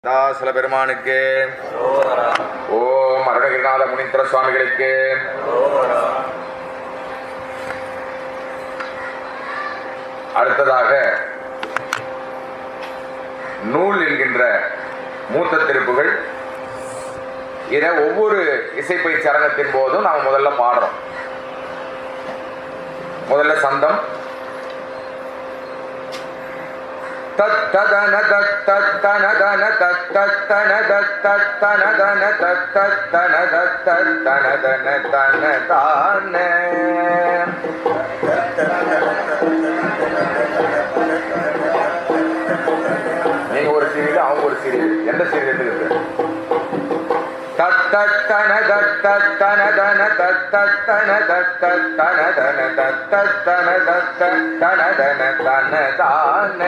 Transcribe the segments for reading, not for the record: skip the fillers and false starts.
தாசல பெருமானுக்கு, ஓம் அருணகிரிநாத முனீந்திர சுவாமிகளுக்கு, அடுத்ததாக நூல் என்கின்ற மூத்த திருப்புகள். இதை ஒவ்வொரு இசைப்பயிற்சி அரங்கத்தின் போதும் நாம் முதல்ல பாடுறோம். முதல்ல சந்தம் தத்தன தத்தன தன தத்தன தத்தன தன தத்தன தத்தன தன தன தான. நீங்க ஒரு சீரியல், அவங்க ஒரு சீரியல். எந்த சீரியல் எடுத்துக்கிறது? தத்தன தத்தன தன தத்தன தத்தன தன தத்தன தத்தன தன தன தான.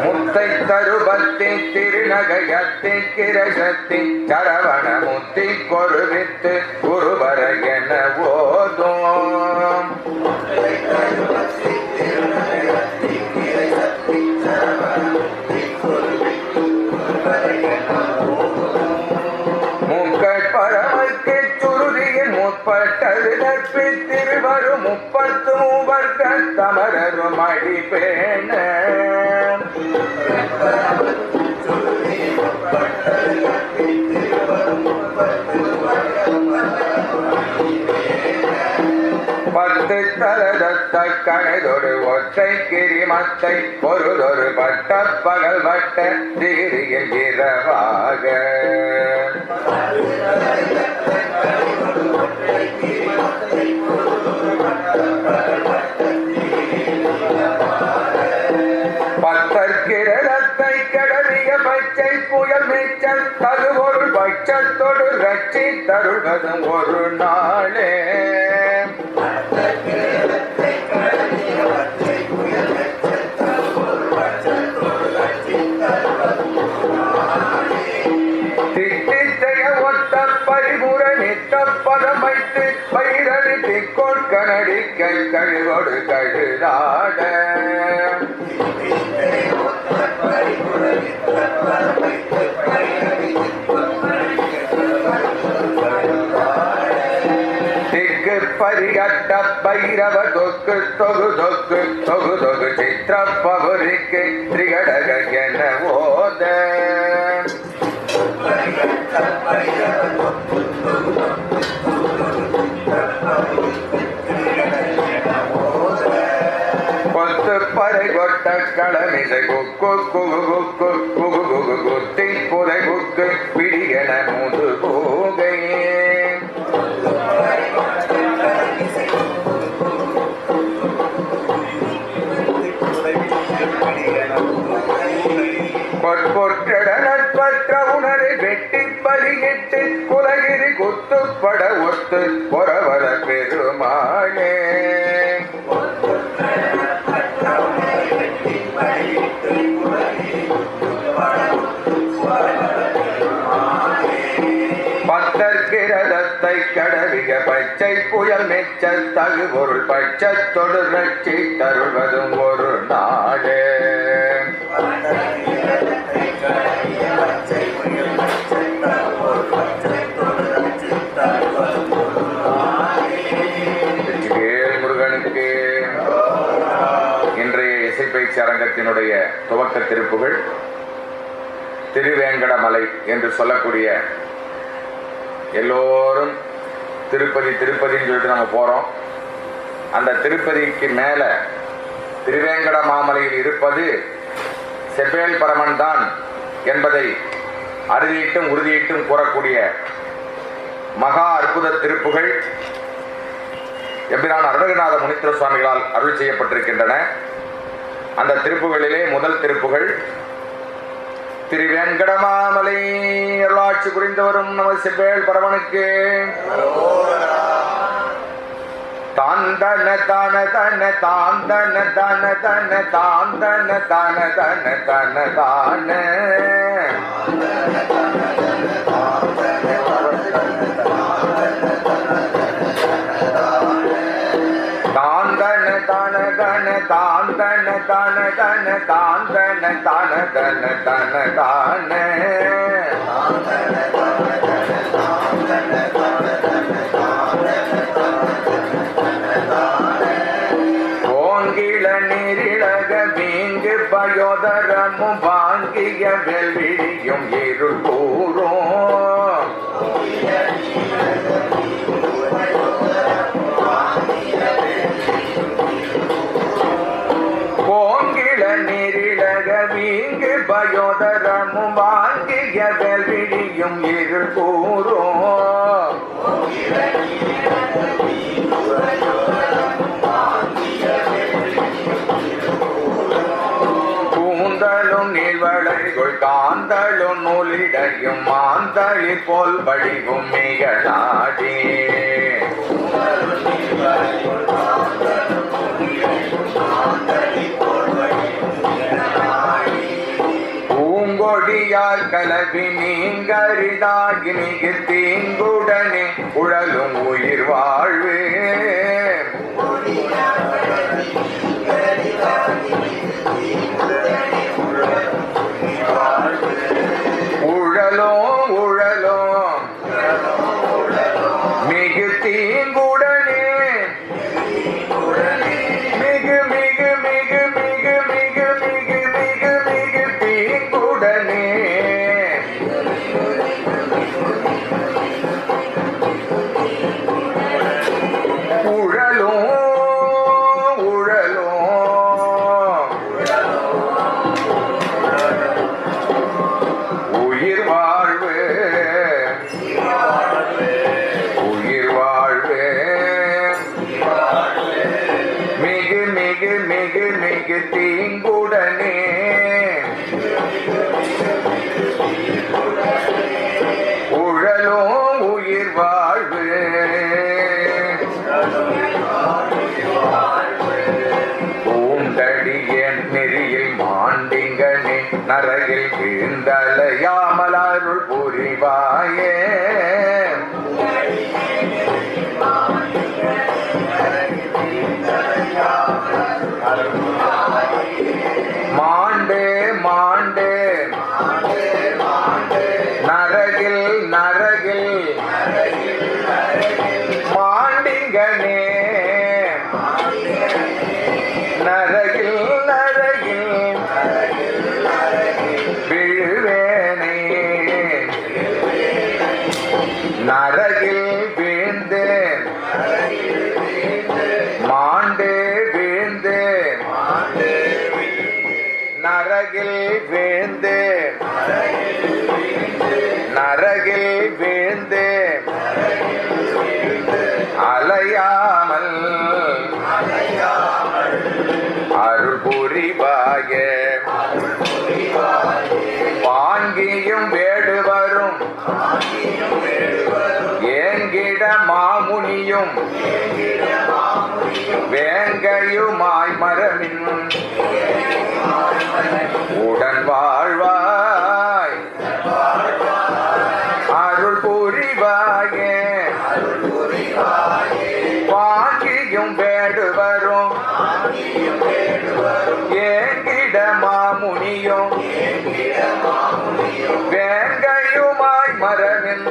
முத்தை தருபத்தி திருநகையத்தி கிரசத்தி சரவண முத்தி கொருவித்து குருபர என ஓதும். முக்கட்பரமைக்கு சுருதியின் முற்பட்டது திருவரும் 30 வர்க்க தமரரும் அடிப்பேன. பத்து தலதத்த கணைதொரு ஒற்றை கிரிமத்தை பொருதொரு பட்ட பகல் வட்ட திகிரியில் இரவாக. பத்தற்கிரத்தை கடலிய பச்சை புயல் மீச்சல் தருபொருள் பட்சத்தொடு ரட்சி தருவதும் ஒரு நாளே. திட்டித்தைய ஒத்த பரிபுர நித்த பதமைத்து பயிரடி திக்கோள் கனடிக்க கழுகொடு கழுதாட. திக்கு பரிகட்ட பைரவ தொக்கு தொகு தொக்கு தொகு தொகு சித்திர பவரிக்கு திரிகடக என ஓத. கொத்து பறை கொட்ட களமிசை குக்கு குகு குக்கு குகு குகு குத்தி புதை குக்கு பிடியன முது கூகை. பொற்றடனற்பற்ற உணரை வெட்டி பலியிட்டு குலகிரி குத்துப்பட ஒத்து பொறவர பெருமாளே. பத்தற்கிரதத்தை கடலிய பச்சை புயல் மெச்சல் தகுபொருள் பட்சத்தொடு ரட்சி தருவதும் ஒரு நாளே. முருகனுக்கு. இன்றைய இசைப்பயிற்சி அரங்கத்தினுடைய துவக்க திருப்புகள் திருவேங்கடமலை என்று சொல்லக்கூடிய, எல்லோரும் திருப்பதி திருப்பதின்னு சொல்லிட்டு நம்ம போகிறோம். அந்த திருப்பதிக்கு மேலே திருவேங்கட மாமலையில் இருப்பது செவ்வேல் பரமன் தான் என்பதை அறுதியிட்டும் உறுதியிட்டும் கூறக்கூடிய மகா அற்புத திருப்புகள் எம்பிரான் அருணகிரிநாத முனீந்திர சுவாமிகளால் அருள் செய்யப்பட்டிருக்கின்றன. அந்த திருப்புகளிலே முதல் திருப்புகள் திருவேங்கடமாமலை அருளாட்சி புரிந்தவரும் நமது செவ்வேல் பரமனுக்கு. தாந்தன தன தன தாந்தன தன தன தாந்தன தன தன தன தான. தன தன தான் தன தன தன தான் தன தன தன தன தான ஓங்கில நீரிழக வீங்கு பயோதரமும் வாங்கிய வெல்விழியும் இருள் கூறும் ஓங்கில நீரிழக வீங்கு பயோதரமும் வாங்கிய வெல்விழியும் இருள் கூறும் கூந்தலும் நீள்வளைகள் காந்தலும் நூலிடையும் மாந்தளி போல் வடிவும் மிக நாடி பூங்கொடியால் கலவி நீங்கரிதாகி மிகு தீங்குடனே உழலும் உயிர் வாழ்வு உழலும் உழலும் மிகு தீங்குடனே மிகு மிகு மிகு மிகு மிகு மிகு மிகு மிகு தீங்குடனே உழலும் உழலும் உயிர் வாழ்வு உயிர் வாழ்வு மிகு மிகு மிகு மிகு தீங்குடனே உழலும் உயிர் வாழ்வு பூண்டடியன் நெறியில் மாண்டிங்கனே நரகில் வீழ்ந்தலையாமல் அருள் புரிவாயே மாண்டே மாண்டே நரகில் நரகில் மாண்டிங்கனே நரகில் நரகில் விழுவேனே நரகில் வீழ்ந்தேன் மாண்டே வீழ்ந்தேன் நரகில் வீழ்ந்தேன் நரகில் வீழ்ந்தேன் அலையாமல் அருள் புரிவாயே வாங்கியும் வேடுவரும் ஏங்கிட மாமுனியும் வேங்கையுமாய் மரமின் உடன் வாழ்வாய் அருள் புரிவாயே வாங்கியும் வேடுவரும் ஏங்கிட மாமுனியும் வேங்கையுமாய் மரமின்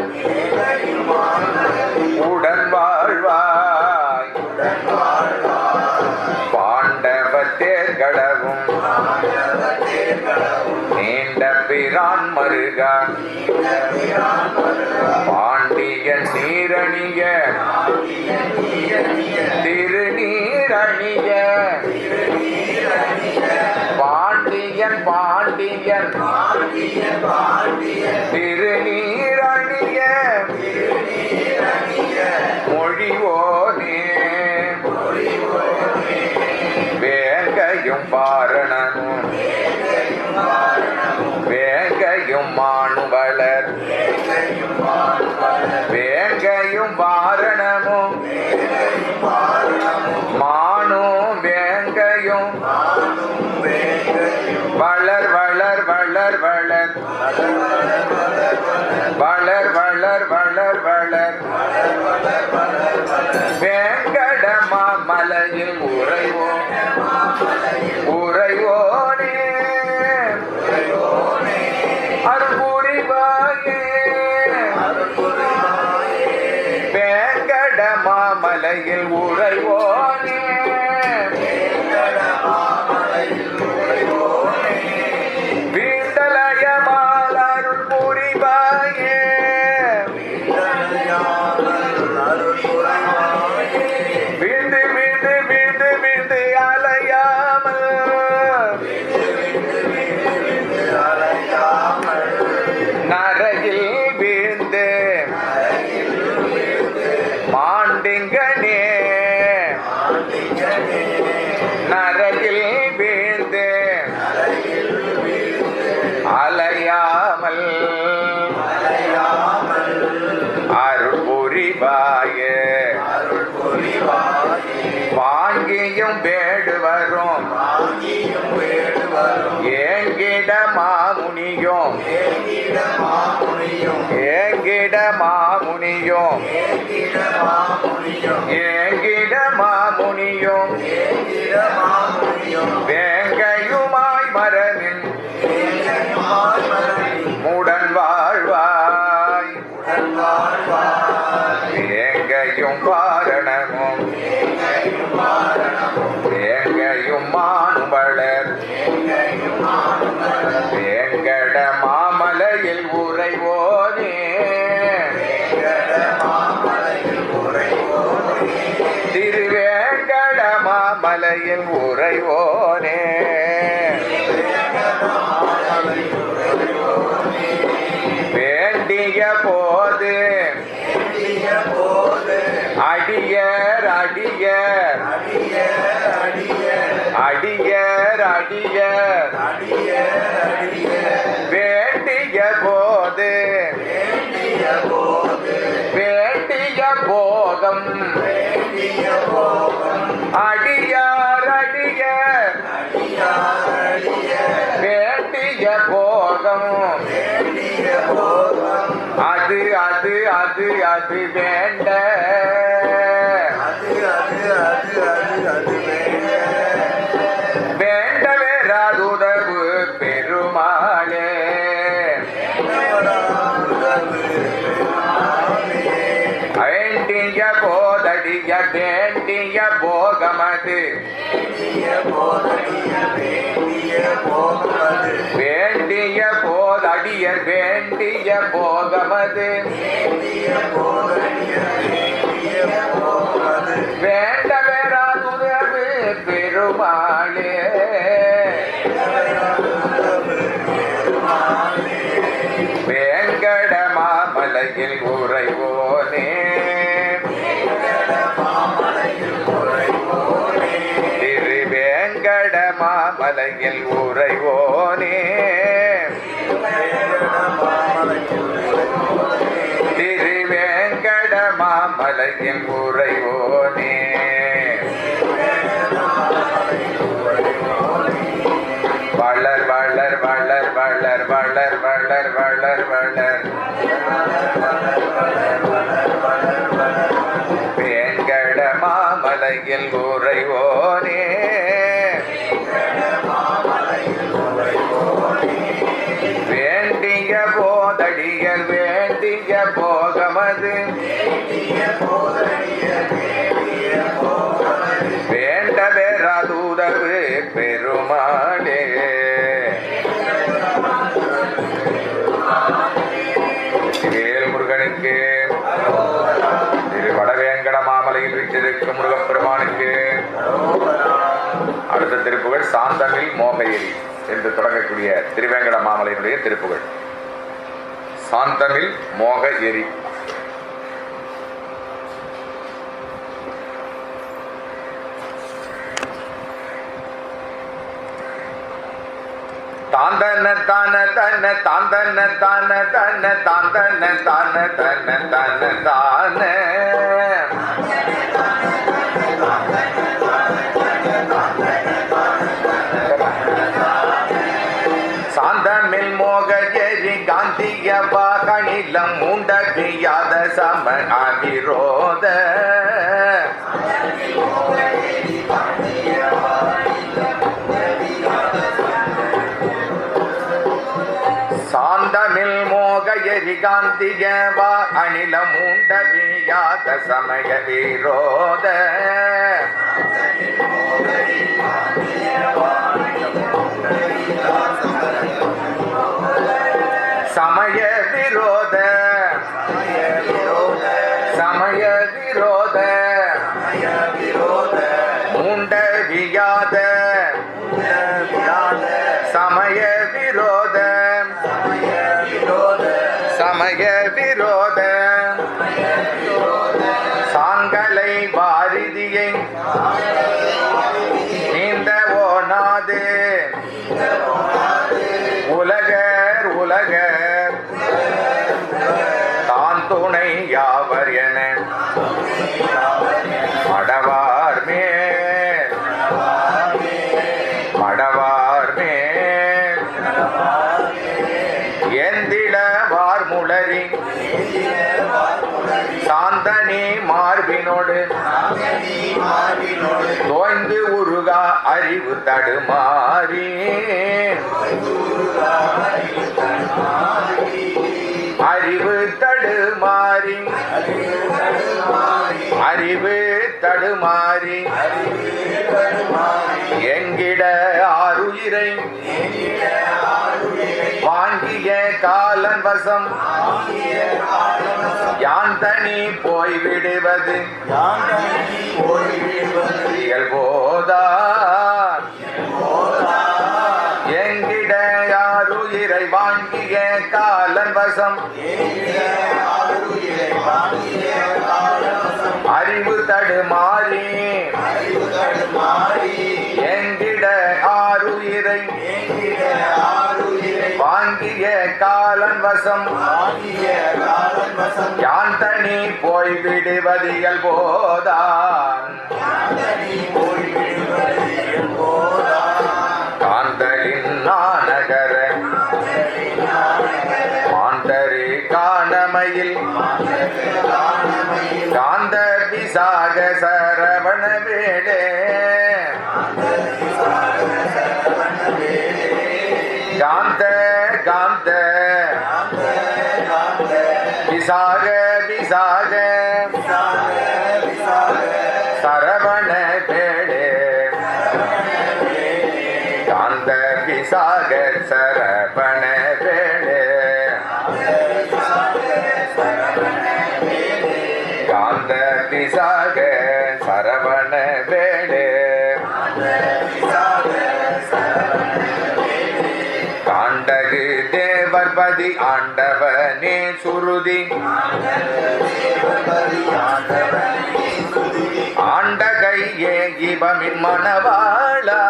உடன் வாழ்வாய் பாண்டவர் தேர்கடவும் நீண்ட பிரான் மருகா பாண்டியன் நீரணிய திருநீரணிய பாண்டியன் பாண்டியன் திருநீரணிய மொழிவோனே வேங்கையும் பாரணனும் வேங்கையும் மாணுவலர் வேங்கையும் வாரணமும் மானும் வேங்கையும் வளர் வளர் வளர் வளர் வளர் வளர் வளர் வளர் வேங்கடமா மலையில் உறைவோ மாமலையில் உறைவோனே வீண்டலய மாலருள் புரிவாயே வீண்டு வீண்டு வீண்டு வீண்டு அலையாமல் நரகில் வீழ்ந்து மாண்டிங்கனே நரகில் வீழ்ந்து அலையாமல் அருள் புரிவாயே வாங்கியும் வேடுவரும் ஏங்கிட மாமுனியும் ஏங்கிட மாமுனியும் ஏங்கிட மாமுனியும் வேங்கையுமாய் மரனின் முடன் வாழ்வாய் வேங்கையும் வாரணமும் வேங்கையும் மானுபளர் வேங்கட மாமலையில் உறைவோனே திருவேங்கட மாமலையில் உறைவோனே வேண்டிய போது அடியர் அடியர் அடியர் அடியர் வேண்டிய போது வேண்டிய போகம் அடியார் அடியர் வேண்டிய போகம் அது அது அது அது வேண்ட வேண்டவே ராதுதவு பெருமாளே வேண்டிய போதடிய வேண்டிய போகமது வேண்டிய போதடியர் வேண்டிய போகமது வேண்டவே ராதுதவு பெருமாளே வேங்கட மாமலையில் உறைவோனே திருவேங்கட மாமலையில் உறைவோனே திருவேங்கட மாமலையில் உறைவோனே வளர் வளர் வளர் வளர் வளர் வளர் வளர் வளர் வேங்கட மாமலையில் உறைவோனே வேண்டிய போதடியர் வேண்டிய போகமது வேண்டவே ராதுதவு பெருமாளே வேல்முருகனுக்கு திரு வடவேங்கட மாமலையில் வீற்றிருக்கும் முருகப்பெருமானுக்கு அடுத்த திருப்புகழ் சாந்தமில் மோகையரி என்று தொடங்கக்கூடிய திருவேங்கட மாமலையினுடைய திருப்புகழ். சாந்தமில் மோக எரி. தாந்தன தான தன தாந்தன தான தன தாந்தன தான தன தன தான சாந்தமில் மோக எரி காந்திய வாகனிலம் உண்டகியாத சம அவிரோத சாந்தமில் மோக எரி காந்திய வா அனிலம் உண்டகிய வியாத சமய விரோத சமய விரோத சமய விரோத மூண்ட வியாத சமய விரோத சமய விரோத சாங்கலை பாரதியை நீந்த ஓனாது உலகர் உலகர் தான் துணை யாவர் என மடவார் மேல் மடவார் மேல் எந்திளவார் முளரி சாந்தனி மார்பினோடு தோய்ந்து உருகா அறிவு தடுமாறி அறிவு தடுமாறி அறிவு தடுமாறி எங்கிட ஆருயிரை வாங்கிய காலன் வசம் யான் தனி போய்விடுவது இயல்போதான் எங்கிட யாருயிரை வாங்கிய காலன் வசம் அறிவு தடுமாறி எங்கிட ஆருயிரை வாங்கிய காலன் வசம் யான் தனி போய்விடுவது இயல்போதான் காந்தலின் நானகர மாந்தரி காணமையில் காந்த விசாக சரவண வேளே காந்த காந்த விசாக விசாக சரவண வேளே காந்த விசாக சரவண வேளே காந்த விசாக சரவண வேளே காண்டகு தேவர்பதி ஆண்டவனே சுருதி ஆண்டகையே இவமின் மணவாளா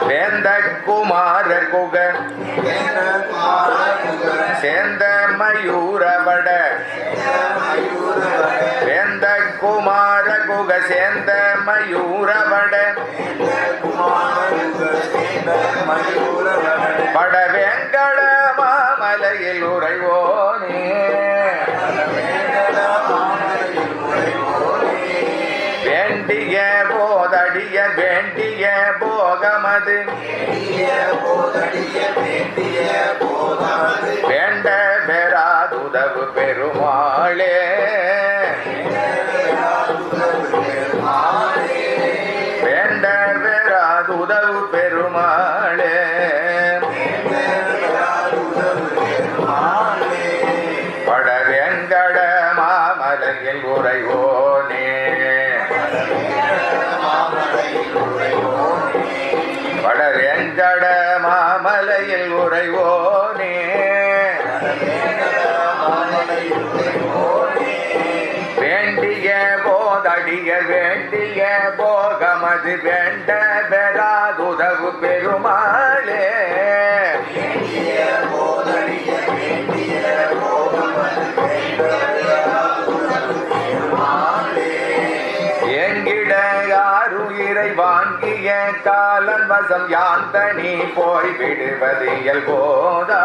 வேந்த குமார குக சேந்த மயூரவட வேந்த குமார குக சேந்த மயூரவட பட வெங்கட மாமலையில் உறைவோனே வேண்டிய போதடிய வேண்டிய போகமது வேண்ட பெறாதுதவு பெருமாளே வேண்ட பெறாதுதவு பெருமாளே பட வெங்கட மாமலையில் உறைவோனே பட வெங்கட மாமலையில் உறைவோனே வேண்டிய போதடிய வேண்டிய போகமது வேண்ட பெறாதுதவு பெருமாளே எங்கிட யாருயிரை வாங்கிய காலன் வசம் யான் தனி போய் விடுவது இயல்போதா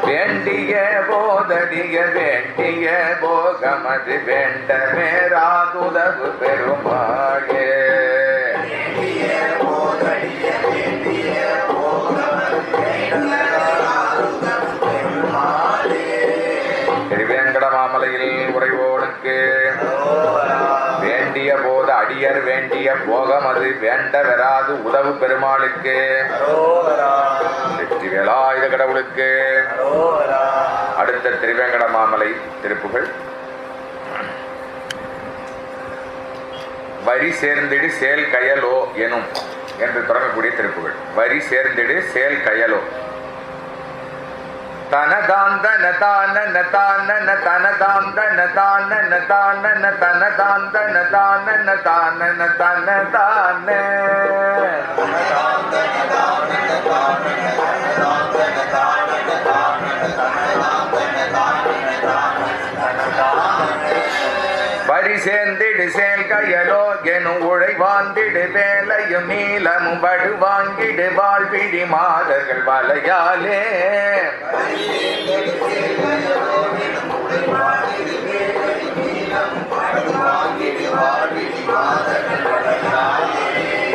வேண்டிய போதடிய வேண்டிய போக போகமது வேண்டமே ராதுதவு பெருமாளே. திருவேங்கட மாமலையில் உறைவோனுக்கு வேண்டிய போது அடியர் வேண்டிய போகமது வேண்ட வெறாது உதவு பெருமாளுக்கு வெற்றி வேலாயுத கடவுளுக்கு. அடுத்த திருவேங்கட மாமலை திருப்புகள். வரி சேர்ந்திடு சேல் கயலோ எனும் என்று தொடங்கக்கூடிய திருப்புகள். வரி சேர்ந்திடு சேல் கயலோ. தனதாந்தன தானன தானன தனதாந்தன தானன தானன தனதாந்தன தானன தானன தனதான. வரி சேர்ந்திடு சேல் கயலோ எனும் உழை வாழ்ந்திடு வேலையும் நீளமும் படு வாங்கிடு வாழ்விடி மாதர்கள் வலையாலே.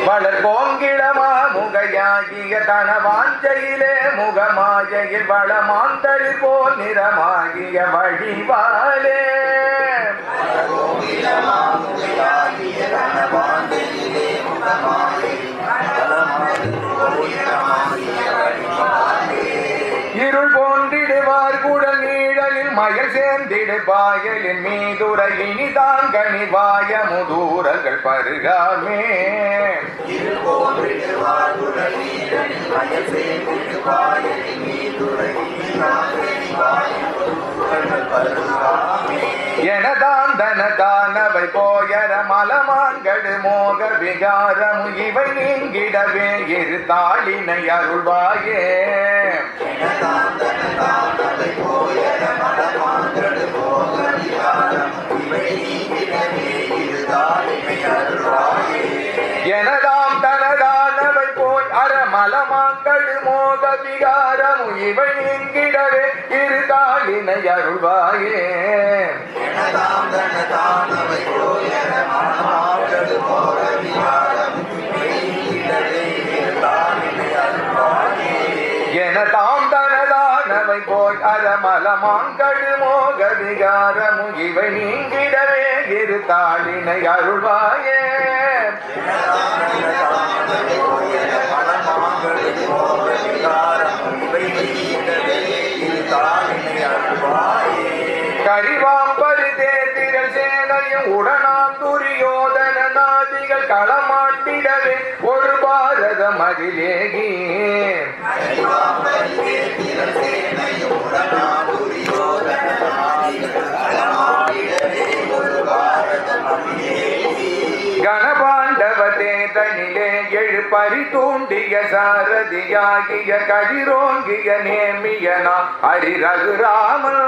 வளர் கோங்கிடமா முகையாகிய தனவாஞ்சையிலே முகமாயில் வளமாந்தளி போல் நிறமாகிய வழிவாலே. இருள் போன்றிடுவார் குடல் நீழலில் மயல் சேர்ந்திடு பாயலின் மீதுரை இனிதான் கனிவாய முதூரர்கள் பருகாமே. எனதான் தனதானவை போயர மலமான்கடு மோக விகாரம் இவை நீங்கிடவே இரு தாளினை அருள்வாயே. எனதாம் தனதானவை போய் அறமலமாங்கடு மோக விகாரம் இவை நீங்கிடவே இரு தாளினை அருள்வாயே. எனதாம் தனதானவை போய் அறமலமாங்கடு மோக விகாரம் இவை நீங்கிடவே இரு தாளினை அருள்வாயே. கரிவாம்பரு தேர்திரள் சேனையும் உடனாம் துரியோதன நாதிகள் களமாட்டிடவே ஒரு பாரதம் அதிலேகி. கணபாண்டவ தேதனிலே எழு பரி தூண்டிய சாரதியாகிய கதிரோங்கிய நேமியனா ஹரி ரகுராமன்.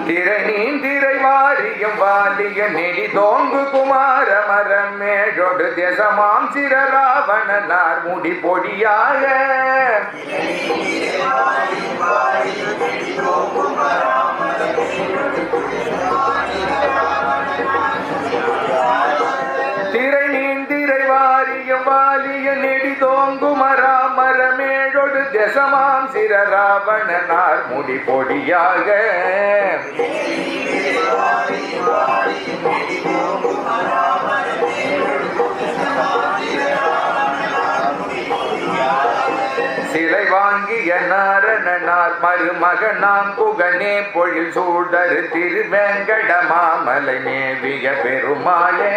திரை நீந்திரை வாரியம் வாலிய நெடி தோங்கு குமார மரம் மேடொடு தேசமாம் சிற ராவணனார் முடி பொடியாக. திரை நீந்திரை வாரியம் வாலிய நெடி தோங்கு மரமேடொடு தேசமாம் சிற ராவணனார் முடி பொடியாக. சிலை வாங்கிய நாரணனார் மருமகனாம் புகனே பொழில் சூழரு திருவேங்கட மாமலை மேவிய பெருமாளே.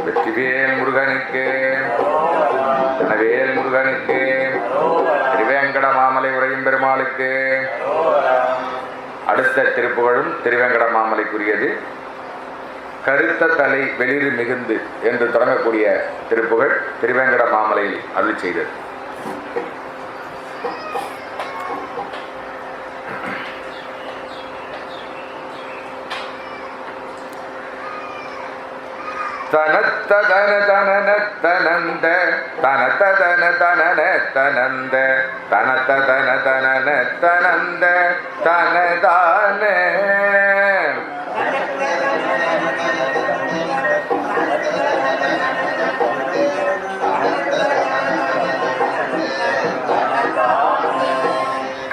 வெற்றிவேல் முருகனுக்கு, வேல் முருகனுக்கு, திருவேங்கட மாமலை உரையும் பெருமாளுக்கு. அடுத்த திருப்புகழும் திருவேங்கட மாமலைக்குரியது. கருத்த தலை வெளிறு மிகுந்து என்று தொடங்கக்கூடிய திருப்புகழ் திருவேங்கட மாமலையில் அருள் செய்தது. தனத்ததன தனன தனந்த தனத்ததன தனன தனந்த தனத்ததன தனன தனந்த தனதான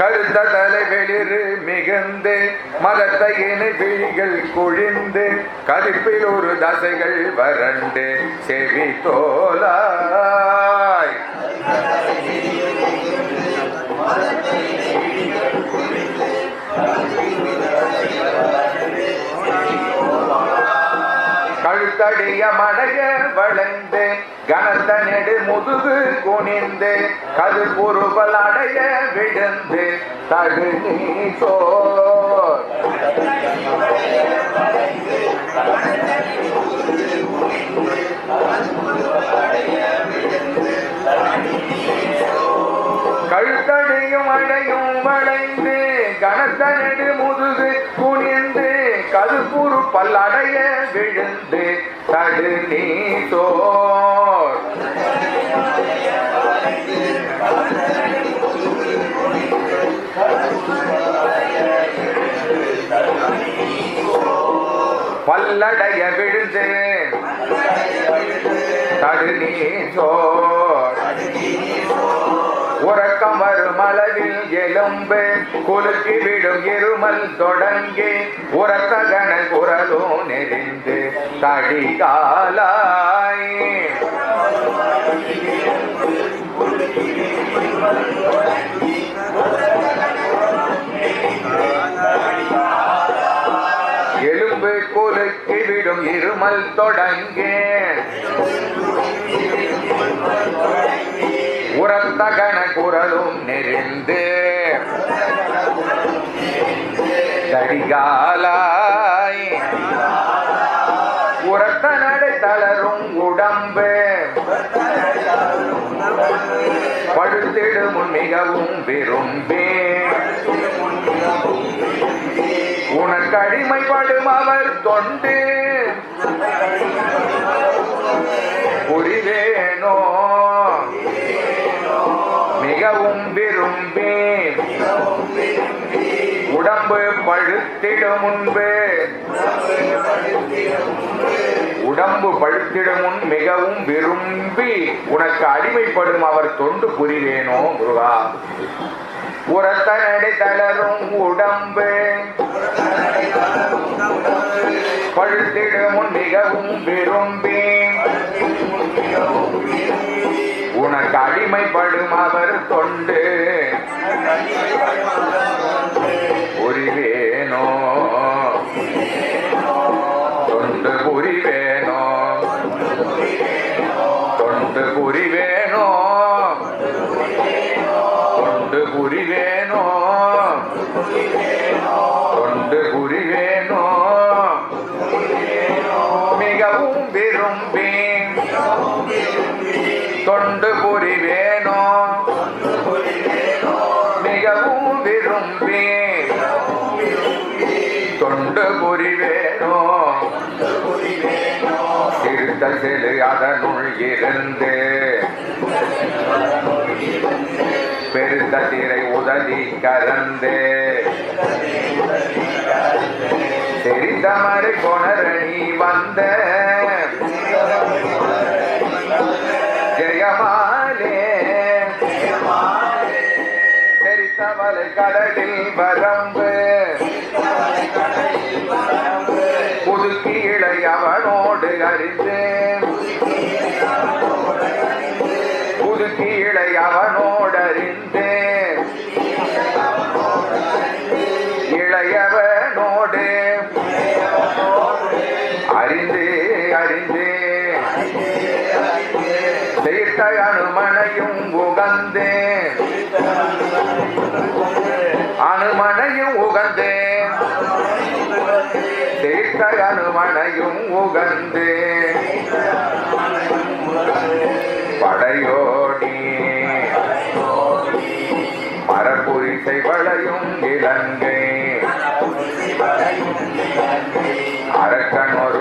கருத்த தலைகளிரு மிகுந்து மதத்தையின விழிகள் குழிந்து கருப்பில் ஒரு தசைகள் வறண்டு செவி தோலாய் கழுத்தடிய மடைய வளைந்து கனத்த நெடு முதுகு குனிந்து கது பொறுபல் அடைய விழுந்து தடு நீசோர் கழுத்தடியும் அடையும் வளைந்து கனத்த நெடு முதுகு குனிந்து கதுபுறு பல்லடைய விழுந்து தடு நீசோர் பல்லடைய விழுந்து தடு நீசோர் உறக்கம் வரும் அளவில் எலும்பு குலுக்கி விடும் இருமல் தொடங்கி உறக்ககன குரலோ நெறிந்து தடிகாலாய் எலும்பு குலுக்கி விடும் இருமல் தொடங்கி உரத்தகன குரலும் நெறிந்து தடிகாலாய் உரத்த நடை தளரும் உடம்பு படுத்திடும் மிகவும் விரும்பி உனக்கு அடிமைப்படும் அவர் தொண்டு புரிவேனோ மிகவும் விரும்பி உடம்பு பழுத்திடும் முன்பு உடம்பு பழுத்திடும் முன் மிகவும் விரும்பி உனக்கு அடிமைப்படும் அவர் தொண்டு புரிவேனோ முருகா உரத்த நடை தளரும் உடம்பு பழுத்திடும் முன் மிகவும் விரும்பி உனக்கு அடிமைப்படும் அவர் தொண்டு புரிவேனோ தொண்டு புரிவேனோ தொண்டு புரிவேனோ தொண்டு புரிவேனோ தொண்டு புரிவேனோ மிகவும் விரும்பி தொண்டு புரிவேனோ மிகவும் விரும்பி தொண்டு புரிவேனோ சிறுத்த செழு அதனுள் இருந்து பெருத்த திரை உதவி கலந்து தெரிந்தமறு கொணரணி வந்த ஜெயமாலே தெரித்தவளை கடலில் வரம்பு புதுக்கி இளையவனோடு அறிந்து புதுக்கி இளையவனோடு அறிந்து இளையவனோடு அறிந்து அறிந்து தீர்த்த அனுமனையும் உகந்து அனுமனையும் உகந்து தீர்த்த அனுமனையும் உகந்து படையோடி மரபுரிசை வளையும் இலங்கை அரக்கன் ஒரு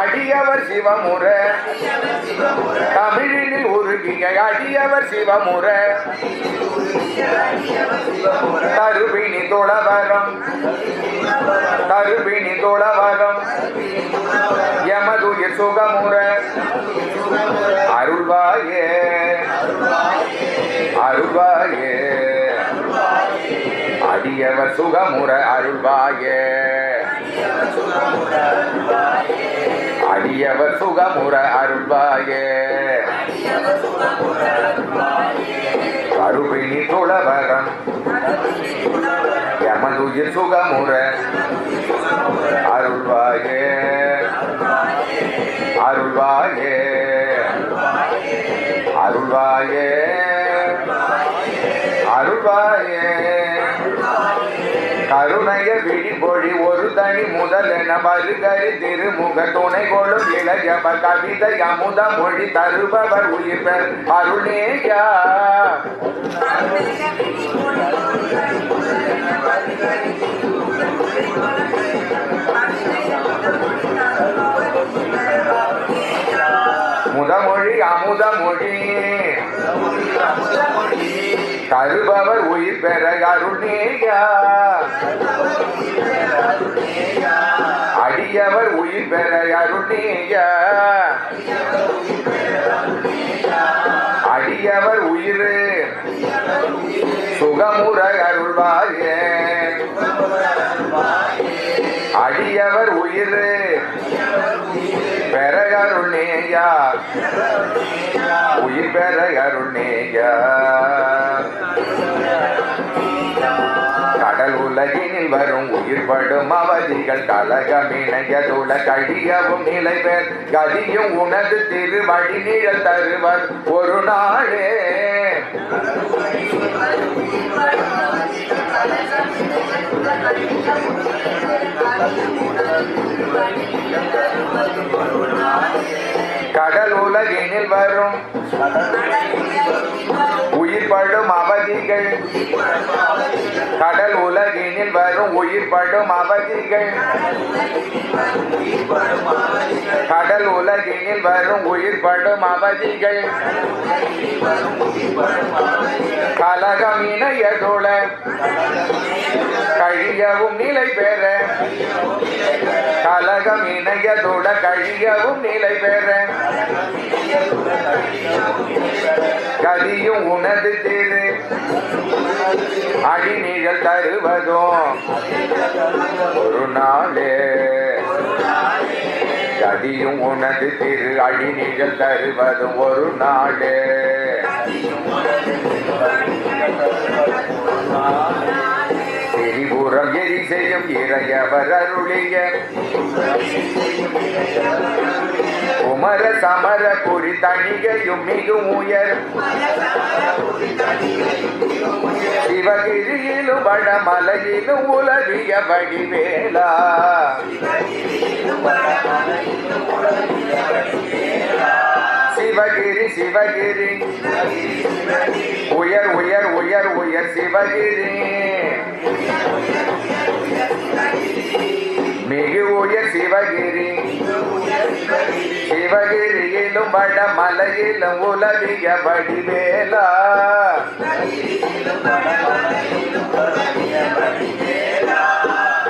அடியவர் சிவமுற தமிழினில் உருகிய அடியவர் சிவமுற தருபிணி துளவரம் தருபிணி துளவரம் எமதுயிர் சுகமுற அருள்வாயே அருள்வாயே அடியவர் சுகமுற அருள்வாயே அடியவர் சுகமுற அருள்வாயே கருபிணி துளவரம் எமதுயிர் சுகமுற அருள்வாயே அருள்வாயே அருள்வாயே அருள்வாயே கருணைய விழிபொழி ஒரு தனி முதல் என மறுகரி திருமுக துணை கொள்ளும் இளையவ கவிதை அமுத மொழி தருபவர் உயிர் பெற அருளேயா முதமொழி அமுத மொழி தருபவர் உயிர் பெற அருளேயா அடியவர் உயிர் பெற அருளேயா அடியவர் உயிர் சுகமுற அருள்வாயே அடியவர் உயிர் பெற அருளேயா உயிர் பெற அருளேயா கடல் உலகினில் வரும் உயிர்படும் அவதிகள் கலகமிணையதுள கழியவும் நிலை பெற கதியும் உனது திருவடி நிழல் தருவர் ஒரு நாளே கடல் உலகினில் வரும் உயிர்படும் அவதிகள் கடல் உலகினில் வரும் உயிர்படும் அவதிகள் கடல் உலகினில் வரும் உயிர்படும் அவதிகள் கலகம் இணையதுள கழியவும் நிலை பெற கலகம் இணையதுள கழியவும் நிலை பெற கதியும் உனது திரு அடிநிழல் தருவதும் ஒரு நாளே கதியும் உனது திரு அடிநிழல் தருவதும் ஒரு நாளே திரிபுரம் எரி செய்யும் இறையவர் அருளிய குமர சமர குறி தணிகையும் மிகும் உயர் சிவகிரியிலும் வடமலையிலும் உலவிய வடிவேலா சிவகிரி சிவகிரி உயர் உயர் உயர் உயர் சிவகிரி மிகு உயர் சிவகிரி சிவகிரியிலும் வடமலையிலும் உலவிய வடிவேலா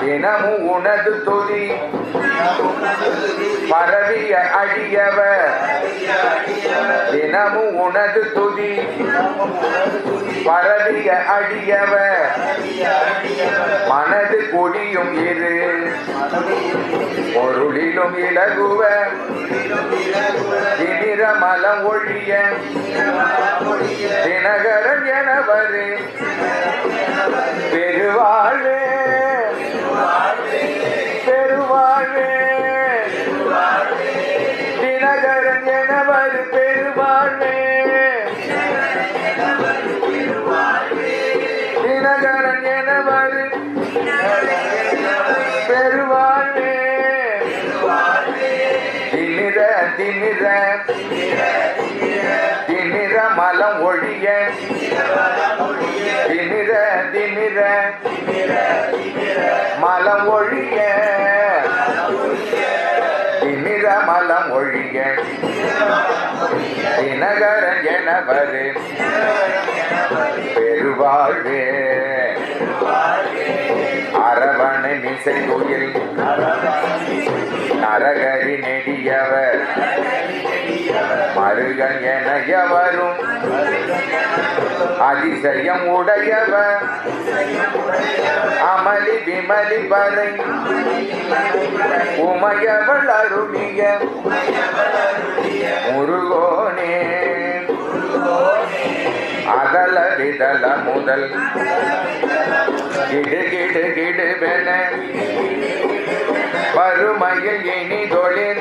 தினமும் உனது துதி பரவிய அடியவர் தினமும் உனது துதி பரவிய அடியவர் மனது கொடியும் இரு பொருளிலும் இலகுவ திமிர மலம் ஒழிய தினகரன் எனவரு பெருவாழே பெருவாழே தினகரன் எனவரு பெருவாழே தினகரன் எனவரு பெருவாழே திமிர திமிர திமிர மலம் ஒழிய திமிர திமிர மலம் ஒழிய திரமலம் ஒழிய தினகரன் எனவரு பெருவாழ்வே அரவண மிசை துயில் நரகரி நெடியவர் மருகன் என எவரும் அதிசயம் உடையவர் அமளி விமலி பறை உமையவள் அருளிய முருகோனே அதல விதல முதல் கிடு கிடு கிடுவென பருமையில் இனி தொழில்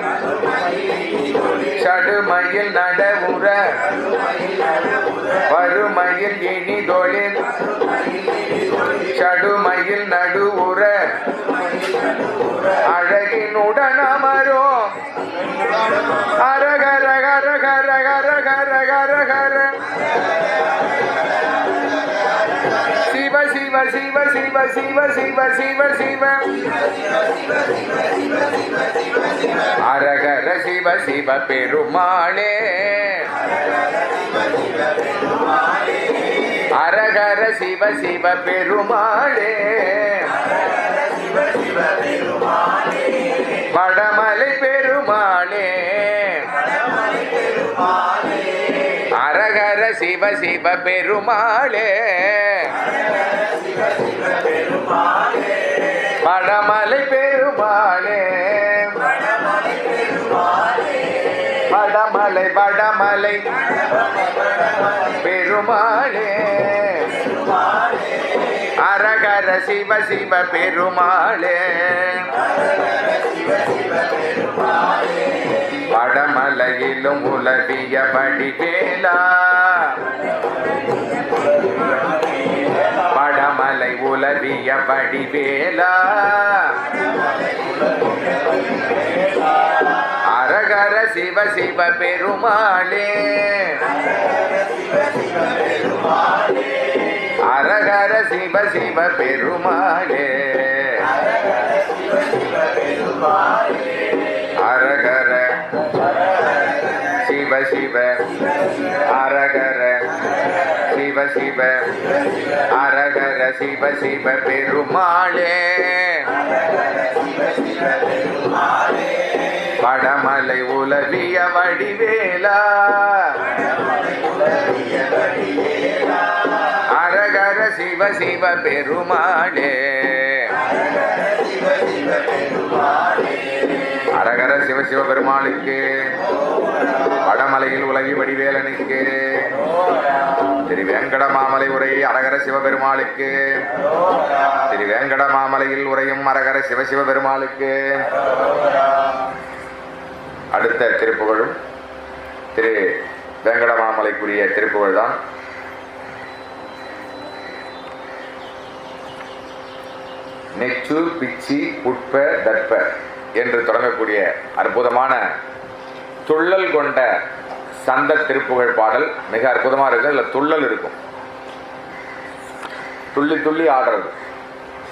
சடுமையில் நடவுற பருமையில் இனி தொழில் சடுமையில் நடுவுற அழகினுடன் அமரோ அரகர கர கர கர கர கர கர சிவ சிவ சிவ சிவ சிவ சிவ சிவ சிவ அரகர சிவ சிவ பெருமாளே அரகர சிவ சிவ பெருமாளே வடமலை பெருமாளே அரகர சிவ சிவ பெருமாளே வடமலை பெருமாளே வடமலை வடமலை பெருமாளே அரகர சிவ சிவ பெருமாளே வடமலையிலும் உலவிய வடிவேலா வடமலை உலவிய வடிவேலா அரகர சிவ சிவ பெருமாளே அரகர சிவ சிவ பெருமாளே அரகர சிவ சிவ அரகர சிவ சிவ அரகர சிவ சிவ பெருமாளே வடமலை உலவிய வடிவேலா அரகர சிவ சிவ பெருமாளே அரகர சிவ சிவ பெருமாளுக்கு வடமலையில் உலகி வடிவேலனுக்கு திரு வேங்கடமாமலை உரை அரகர சிவபெருமாளுக்கு திரு வேங்கடமாமலையில் உரையும் அரகர சிவ சிவ பெருமாளுக்கு. அடுத்த திருப்புகழும் திரு வேங்கடமாமலைக்குரிய திருப்புகழ் தான். நெச்சு பிச்சி புட்ப தற்ப என்று தொடங்கக்கூடிய அற்புதமான துள்ளல் கொண்ட சந்த திருப்புகழ் பாடல் மிக அற்புதமாக இருக்கும். அதில் துள்ளல் இருக்கும், துள்ளி துள்ளி ஆடுறது.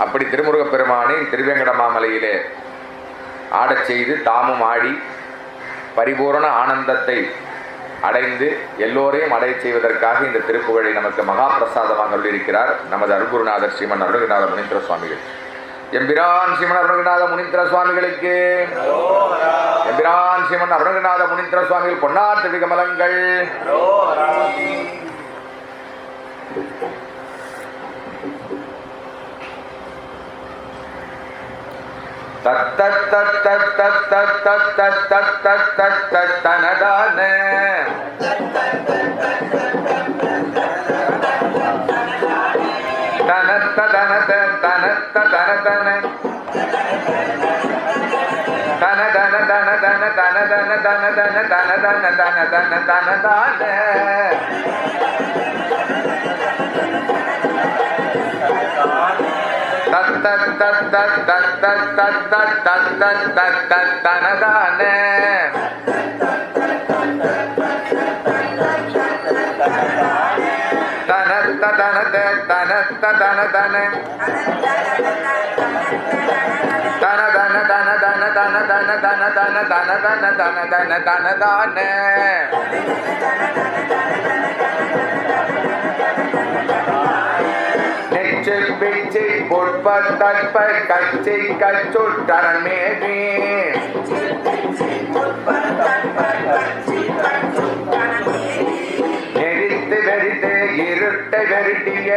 அப்படி திருமுருகப் பெருமானை திருவேங்கடமாமலையிலே ஆடச் செய்து தாமும் ஆடி பரிபூரண ஆனந்தத்தை அடைந்து எல்லோரையும் அடைய செய்வதற்காக இந்த திருப்புகழை நமக்கு மகா பிரசாதமாக சொல்லியிருக்கிறார் நமது அருள்குருநாதர் ஸ்ரீமன் அருணகிரிநாத முனீந்திர சுவாமிகள். எம்பிரான் ஸ்ரீமன் அருணகிரிநாத முனீந்திர சுவாமிகளுக்கு, எம்பிரான் ஸ்ரீமன் அருணகிரிநாத முனீந்திர சுவாமிகள் பொன்னாட்டு விகமலங்கள். தனதான தனத்த தனத தனத்த தனதன தனதன தனதன தனதன தனதன தனதன தனதன தனதான தனதான தனத்த தனத தனத்த தனதன தனதன தனதன நெச்சு பிச்சு புட்ப தற்ப கச்சி கச்சுட்டரன் மேதி நெறித்து வெறித்து இருட்டை வெறிட்டிய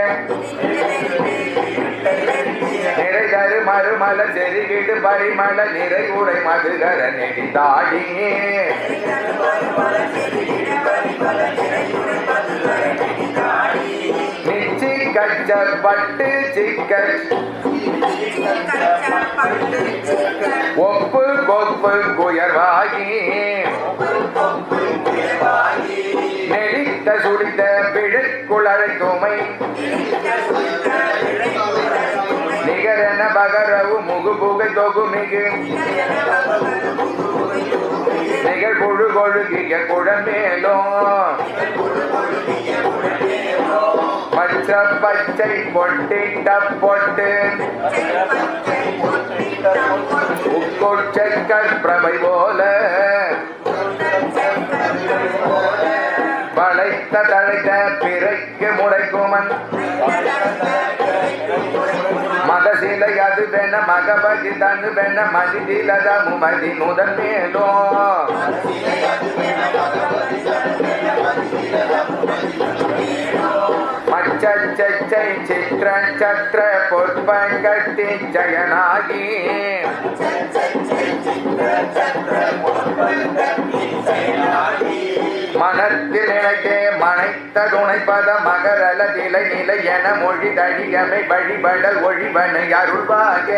நிறைதரு மறுமல செருகிடு பரிமள நிறை உரை மதுகர நெடிதாடி நிச்சி கச்ச பட்டு சிக்க ஒப்பு கொப்பு குயர்வாகி நெடித்த சுடித்த பிழைக்குளரை துமை நிகரன பகரவு முகுபுகை தொகுமிகு நிகழ் புழு கொழுகிய குழமேலும் பச்ச பச்சை பொட்டிட்ட பொட்டு உட்கொச்சக்கர் பிரபை போல படைத்த தழைத்த பிறைக்கு முறைக்குமன் மதசிலை அது வென மகபதி தனு வென மதிதிலத முமதி முதன் மேலும் மச்சச்சை சித்திர சத்திர பொற்பங்கட்டி ஜயனாகி மனத்தில் நினைத்தே மனைத்த துணைப்பத மகரல திலை நிலை என மொழி தழியமை வழிபடல் ஒழிவனை அருள்வாக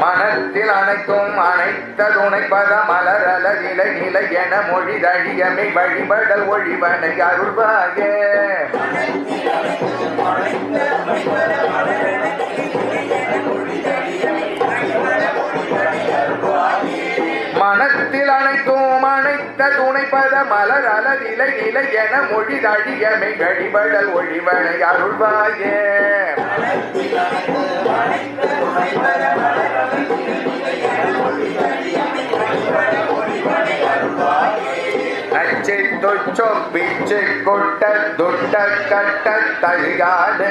மனத்தில் அனைத்தும் அனைத்த துணைப்பத மலரல நிலை நிலை என மொழி தழியமை வழிபடல் ஒழிவனை அருள்வாக மனத்தில் அனைத்தும் அனைத்த துணைப்பத மலர் அலதிலை நிலை என மொழி தழியமை வழிபடல் ஒழிவனை அருள்வாயே நச்சு தொச்சோ பிச்சு கொட்ட துட்ட கட்ட தழுகாத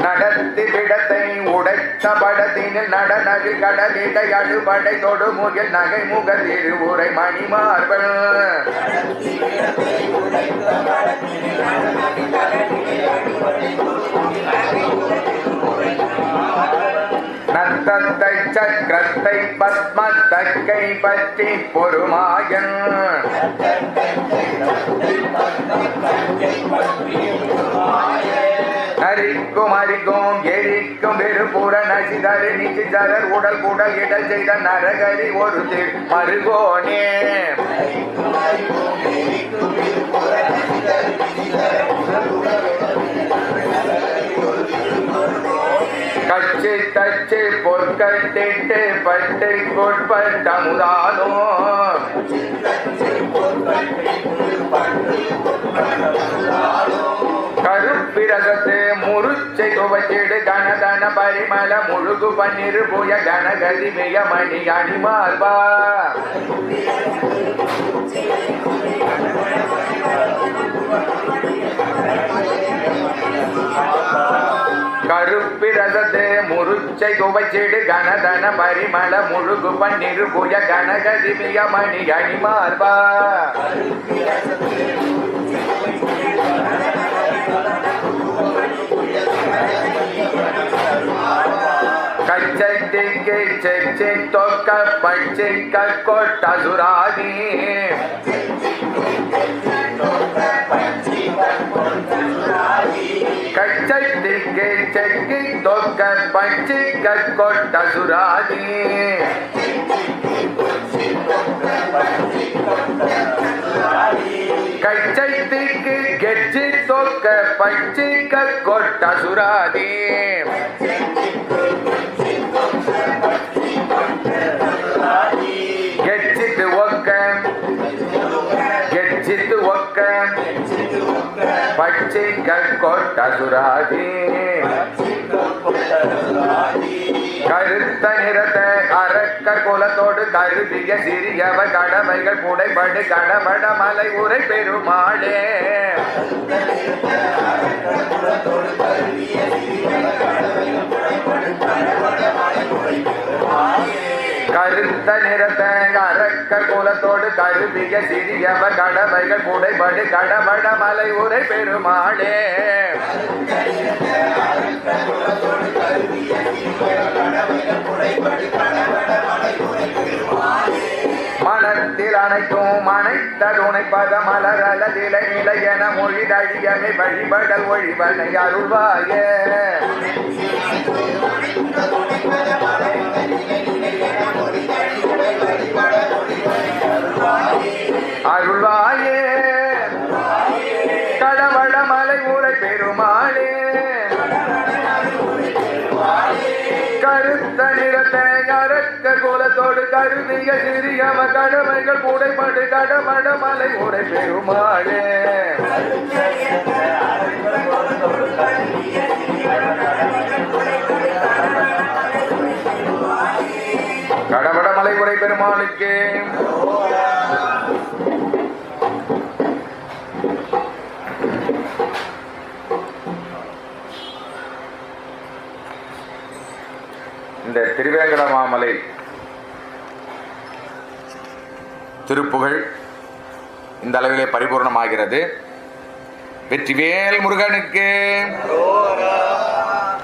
நடத்தி விடத்தை உடைத்த படத்தினில் நடனகு கடலிடை அடுபடை தொடுமுகில் நகை முகல் இருவுரை மணிமார்பல் நத்தத்தை சக்கரத்தை பத்மத்தக்கை பற்றி பொறுமாயன் நரிக்கும் அரிக்கும் எரிக்கும் வெறுப்புற நசிதரு நிசிதரர் உடல் உடல் இடல் செய்த நரகரி ஒரு மருகோனே கச்சி தச்சு பொற்கட்டிட்டு பட்டு கொட்பட்ட முதானோ கருப்பிரகத்து முருச்சை துவச்சிடு கனதன பரிமள முழுகு பன்னிரு புய கனகதி மிக மணி அணிமார்பா கருப்பிரகத்து முருச்சை துவச்சிடு கனதன பரிமள முழுகு பன்னிரு புய கனகதி மிக மணி அணிமார்பா கச்சை திக்கை செச்சி தொக்க பச்சை கொட்டசுராதி கச்சை திக்கை செக்கி தொக்க பச்சை கொட்டசுராதி கச்சை திக்கு கெச்சி தொக்க பச்சை கொட்டசுராதி கொட்டசுராதி கருத்த நிறத்த அரக்கர் குலத்தோடு கருதிய சிறியவ கடமைகள் புடைபடு கடமட மலை உரை பெருமாளே கருத்த நிறத்த அரக்கர் குலத்தோடு கருதிய சிறியவ கடமைகள் புடைபடு கடமட மலை உரை பெருமாளே மனத்தில் அனைத்தும் அனைத்த துணைப்பத மலரலதிலை நிலையென மொழி தழியமை வழிபடல் ஒழிவனை அருள்வாயே அருள்வாயே கடவட மலை உரை பெருமாளே கருத்த நிறத்தை அரக்க குலத்தோடு கருதிய சிறியவ கடமைகள் புடைபடு கடமட மலை உரை பெருமாளே கடமட மலை உரை பெருமாளுக்கு இந்த திருவேங்கடமாமலை திருப்புகழ் இந்த அளவிலே பரிபூர்ணமாகிறது. வெற்றிவேல் முருகனுக்கு.